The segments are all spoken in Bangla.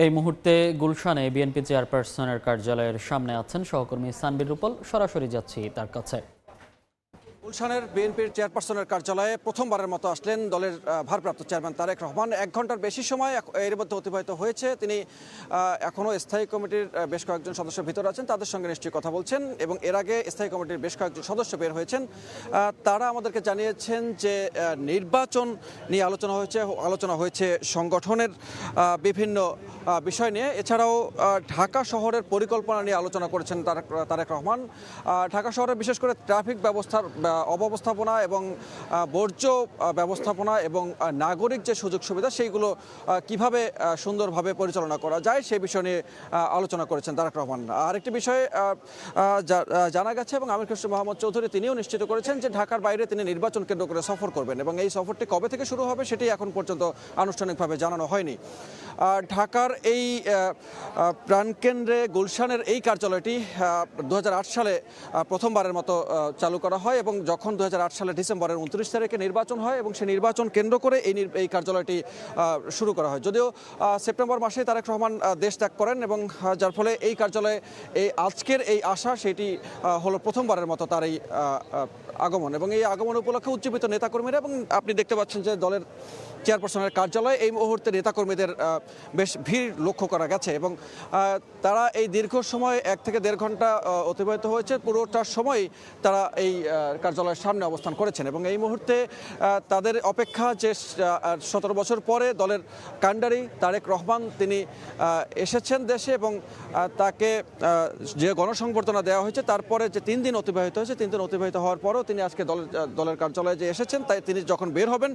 এই মুহূর্তে গুলশানে বিএনপি চেয়ারপারসনের কার্যালয়ের সামনে আছেন সহকর্মী সানবির রূপল। সরাসরি যাচ্ছি তার কাছে। গুলশানের বিএনপির চেয়ারপারসনের কার্যালয়ে প্রথমবারের মতো আসলেন দলের ভারপ্রাপ্ত চেয়ারম্যান তারেক রহমান। 1 ঘন্টার বেশি সময় এর মধ্যে অতিবাহিত হয়েছে। তিনি এখনও স্থায়ী কমিটির বেশ কয়েকজন সদস্য ভিতরে আছেন, তাদের সঙ্গে নিশ্চয়ই কথা বলছেন এবং এর আগে স্থায়ী কমিটির বেশ কয়েকজন সদস্য বের হয়েছেন। তারা আমাদেরকে জানিয়েছেন যে নির্বাচন নিয়ে আলোচনা হয়েছে সংগঠনের বিভিন্ন বিষয় নিয়ে। এছাড়াও ঢাকা শহরের পরিকল্পনা নিয়ে আলোচনা করেছেন তারেক রহমান। ঢাকা শহরে বিশেষ করে ট্রাফিক ব্যবস্থার অব্যবস্থাপনা এবং বর্জ্য ব্যবস্থাপনা এবং নাগরিক যে সুযোগ সুবিধা সেইগুলো কিভাবে সুন্দরভাবে পরিচালনা করা যায় সেই বিষয় নিয়ে আলোচনা করেছেন তারেক রহমান। আরেকটি বিষয়ে জানা গেছে এবং আমির খসরু মোহাম্মদ চৌধুরী তিনিও নিশ্চিত করেছেন যে ঢাকার বাইরে তিনি নির্বাচন কেন্দ্র করে সফর করবেন এবং এই সফরটি কবে থেকে শুরু হবে সেটি এখন পর্যন্ত আনুষ্ঠানিকভাবে জানানো হয়নি। ঢাকার এই প্রাণকেন্দ্রে গুলশানের এই কার্যালয়টি 2008 সালে প্রথমবারের মতো চালু করা হয় এবং যখন 2008 সালে ডিসেম্বরের 29 তারিখে নির্বাচন হয় এবং সেই নির্বাচন কেন্দ্র করে এই কার্যালয়টি শুরু করা হয়। যদিও সেপ্টেম্বর মাসে তারেক রহমান দেশ ত্যাগ করেন এবং যার ফলে এই কার্যালয়ে আজকের এই আসা সেটি হলো প্রথমবারের মতো তার এই আগমন এবং এই আগমন উপলক্ষে উজ্জীবিত নেতাকর্মীরা এবং আপনি দেখতে পাচ্ছেন যে দলের চেয়ারপারসনের কার্যালয়ে এই মুহূর্তে নেতাকর্মীদের বেশ ভিড় লক্ষ্য করা গেছে এবং তারা এই দীর্ঘ সময় 1 থেকে 1.5 ঘন্টা অতিবাহিত হয়েছে। পুরোটার সময় তারা এই কার্যালয়ের সামনে অবস্থান করেছেন এবং এই মুহূর্তে তাদের অপেক্ষা যে 17 বছর পরে দলের কাণ্ডারি তারেক রহমান তিনি এসেছেন দেশে এবং তাকে যে গণসংবর্ধনা দেওয়া হয়েছে তারপরে যে 3 দিন অতিবাহিত হয়েছে, 3 দিন অতিবাহিত হওয়ার পরও তিনি আজকে দলের কার্যালয়ে যে এসেছেন তাই তিনি যখন বের হবেন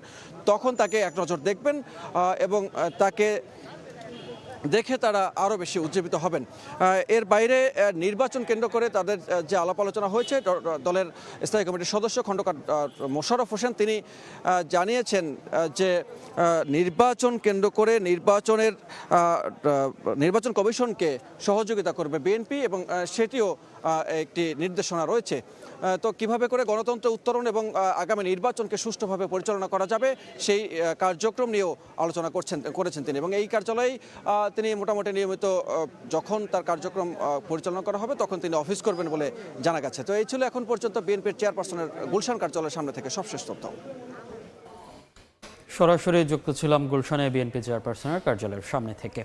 তখন তাকে এক নজর দেখবেন এবং তাকে দেখে তারা আরও বেশি উজ্জীবিত হবেন। এর বাইরে নির্বাচন কেন্দ্র করে তাদের যে আলাপ আলোচনা হয়েছে, দলের স্থায়ী কমিটির সদস্য খন্দকার মোশাররফ হোসেন তিনি জানিয়েছেন যে নির্বাচন কেন্দ্র করে নির্বাচন কমিশনকে সহযোগিতা করবে বিএনপি এবং সেটিও একটি নির্দেশনা রয়েছে। তো কিভাবে করে গণতন্ত্র উত্তরণ এবং আগামী নির্বাচনকে সুষ্ঠুভাবে পরিচালনা করা যাবে সেই কার্যক্রম নিয়েও আলোচনা করেছেন তিনি এবং এই কার্যালয়ে তিনি মোটামুটি নিয়মিত যখন তার কার্যক্রম পরিচালনা করা হবে তখন তিনি অফিস করবেন বলে জানা গেছে। তো এই ছিল এখন পর্যন্ত বিএনপির চেয়ারপারসনের গুলশান কার্যালয়ের সামনে থেকে সবশেষ তথ্য। সরাসরি যুক্ত ছিলাম গুলশানে বিএনপি চেয়ারপারসনের কার্যালয়ের সামনে থেকে।